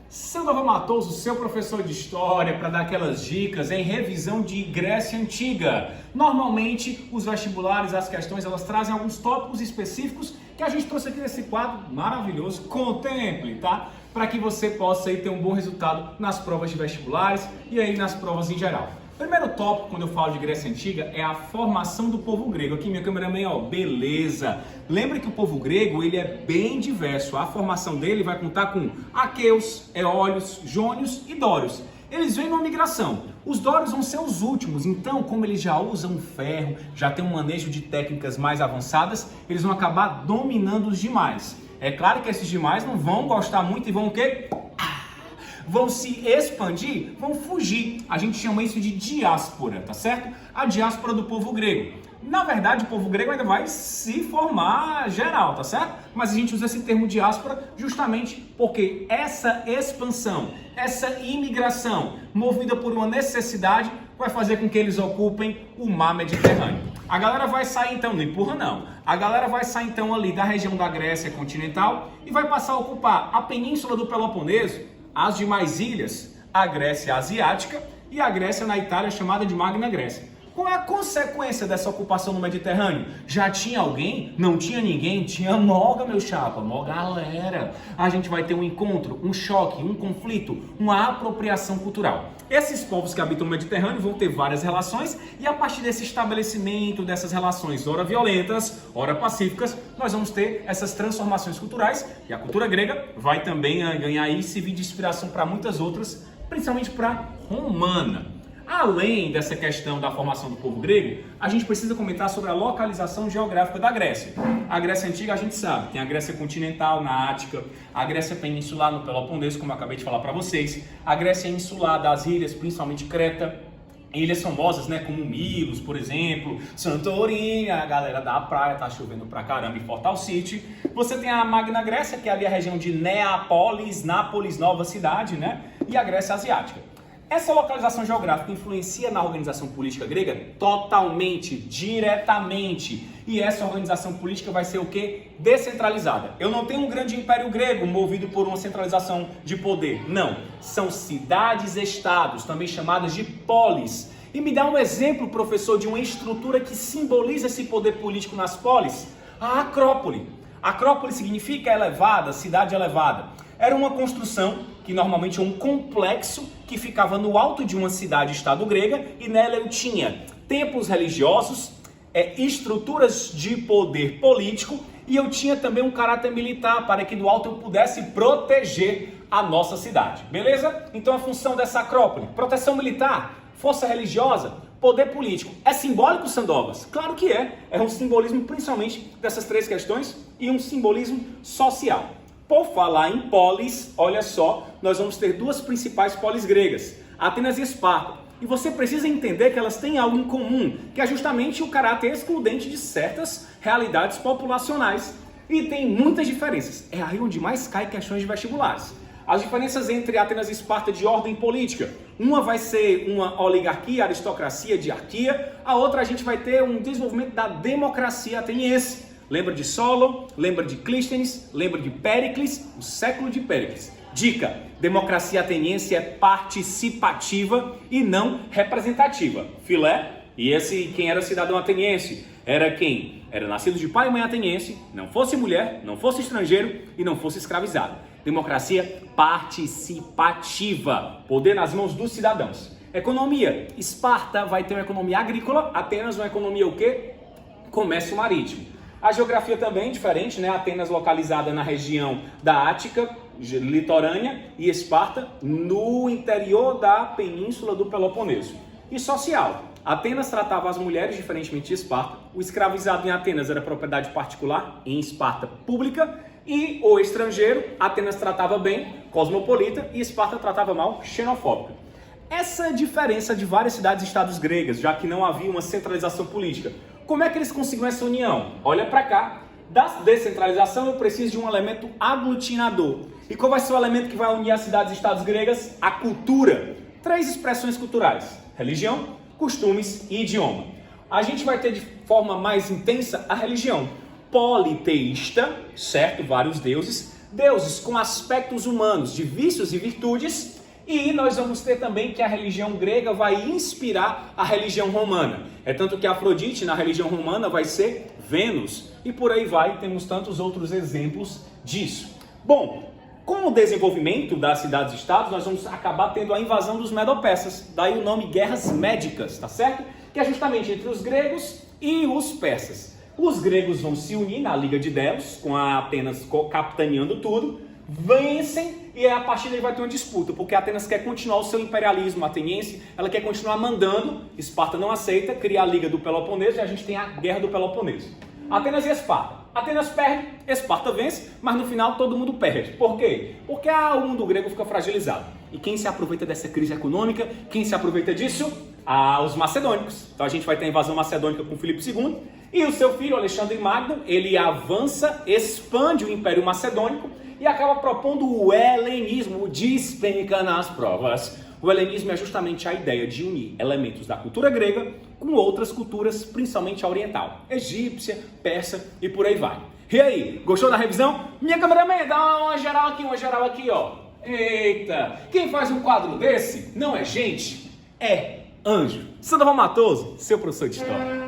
Sandova Matoso, seu professor de história, para dar aquelas dicas em revisão de Grécia Antiga. Normalmente, os vestibulares, as questões, elas trazem alguns tópicos específicos que a gente trouxe aqui nesse quadro maravilhoso. Contemple, tá? Para que você possa aí ter um bom resultado nas provas de vestibulares e aí nas provas em geral. Primeiro tópico, quando eu falo de Grécia Antiga, é a formação do povo grego. Aqui minha câmera ó, beleza. Lembra que o povo grego, ele é bem diverso. A formação dele vai contar com aqueus, eólios, jônios e dórios. Eles vêm numa migração. Os dórios vão ser os últimos, então como eles já usam ferro, já tem um manejo de técnicas mais avançadas, eles vão acabar dominando os demais. É claro que esses demais não vão gostar muito e vão o quê? Vão se expandir, vão fugir. A gente chama isso de diáspora, tá certo? A diáspora do povo grego. Na verdade, o povo grego ainda vai se formar geral, tá certo? Mas a gente usa esse termo diáspora justamente porque essa expansão, essa imigração movida por uma necessidade vai fazer com que eles ocupem o mar Mediterrâneo. A galera vai sair então, não empurra não, a galera vai sair então ali da região da Grécia continental e vai passar a ocupar a península do Peloponeso, as demais ilhas, a Grécia Asiática e a Grécia na Itália, chamada de Magna Grécia. Qual é a consequência dessa ocupação no Mediterrâneo? Já tinha alguém? Não tinha ninguém? Tinha moga, meu chapa, mó galera. A gente vai ter um encontro, um choque, um conflito, uma apropriação cultural. Esses povos que habitam o Mediterrâneo vão ter várias relações e a partir desse estabelecimento dessas relações, ora violentas, ora pacíficas, nós vamos ter essas transformações culturais e a cultura grega vai também ganhar e servir de inspiração para muitas outras, principalmente para a romana. Além dessa questão da formação do povo grego, a gente precisa comentar sobre a localização geográfica da Grécia. A Grécia Antiga a gente sabe, tem a Grécia continental na Ática, a Grécia peninsular no Peloponeso, como eu acabei de falar para vocês, a Grécia insular das ilhas, principalmente Creta, ilhas famosas, né, como Milos, por exemplo, Santorini, a galera da praia, tá chovendo pra caramba em Fortal City. Você tem a Magna Grécia, que é ali a região de Neápolis, Nápoles, nova cidade, né, e a Grécia Asiática. Essa localização geográfica influencia na organização política grega? Totalmente, diretamente. E essa organização política vai ser o quê? Descentralizada. Eu não tenho um grande império grego movido por uma centralização de poder. Não. São cidades-estados, também chamadas de polis. E me dá um exemplo, professor, de uma estrutura que simboliza esse poder político nas polis? A Acrópole. Acrópole significa elevada, cidade elevada. Era uma construção que normalmente é um complexo que ficava no alto de uma cidade-estado grega e nela eu tinha templos religiosos, estruturas de poder político e eu tinha também um caráter militar para que do alto eu pudesse proteger a nossa cidade, beleza? Então a função dessa acrópole, proteção militar, força religiosa, poder político. É simbólico, Sandovas? Claro que é. É um simbolismo principalmente dessas três questões e um simbolismo social. Por falar em polis, olha só, nós vamos ter duas principais polis gregas, Atenas e Esparta. E você precisa entender que elas têm algo em comum, que é justamente o caráter excludente de certas realidades populacionais. E tem muitas diferenças. É aí onde mais cai questões de vestibulares. As diferenças entre Atenas e Esparta de ordem política. Uma vai ser uma oligarquia, aristocracia, diarquia. A outra a gente vai ter um desenvolvimento da democracia ateniense. Lembra de Solon, lembra de Clístenes, lembra de Péricles, o século de Péricles. Dica, democracia ateniense é participativa e não representativa. Filé, e quem era cidadão ateniense? Era quem? Era nascido de pai e mãe ateniense, não fosse mulher, não fosse estrangeiro e não fosse escravizado. Democracia participativa, poder nas mãos dos cidadãos. Economia, Esparta vai ter uma economia agrícola, Atenas uma economia o quê? Comércio marítimo. A geografia também é diferente, né? Atenas localizada na região da Ática, litorânea, e Esparta no interior da península do Peloponeso. E social, Atenas tratava as mulheres diferentemente de Esparta, o escravizado em Atenas era propriedade particular, em Esparta pública, e o estrangeiro, Atenas tratava bem, cosmopolita, e Esparta tratava mal, xenofóbica. Essa diferença de várias cidades-estados gregas, já que não havia uma centralização política. Como é que eles conseguiram essa união? Olha para cá. Da descentralização eu preciso de um elemento aglutinador. E qual vai ser o elemento que vai unir as cidades-estados gregas? A cultura. Três expressões culturais: religião, costumes e idioma. A gente vai ter de forma mais intensa a religião politeísta, certo? Vários deuses. deuses com aspectos humanos de vícios e virtudes, e nós vamos ter também que a religião grega vai inspirar a religião romana. É tanto que Afrodite na religião romana vai ser Vênus, e por aí vai, temos tantos outros exemplos disso. Bom, com o desenvolvimento das cidades-estados, nós vamos acabar tendo a invasão dos medo-persas, daí o nome Guerras Médicas, tá certo? Que é justamente entre os gregos e os persas. Os gregos vão se unir na Liga de Delos, com a Atenas capitaneando tudo, vencem e a partir daí vai ter uma disputa, porque a Atenas quer continuar o seu imperialismo ateniense, ela quer continuar mandando, Esparta não aceita, cria a Liga do Peloponeso e a gente tem a Guerra do Peloponeso. Atenas e Esparta. Atenas perde, Esparta vence, mas no final todo mundo perde. Por quê? Porque o mundo grego fica fragilizado. E quem se aproveita dessa crise econômica? Quem se aproveita disso? Os macedônicos. Então a gente vai ter a invasão macedônica com Filipe II. E o seu filho, Alexandre Magno, ele avança, expande o Império Macedônico e acaba propondo o helenismo, despenca nas provas. O helenismo é justamente a ideia de unir elementos da cultura grega com outras culturas, principalmente a oriental, egípcia, persa e por aí vai. E aí, gostou da revisão? Minha cameraman, dá uma geral aqui, ó. Eita, quem faz um quadro desse não é gente, é anjo. Sandoval Matoso, seu professor de história.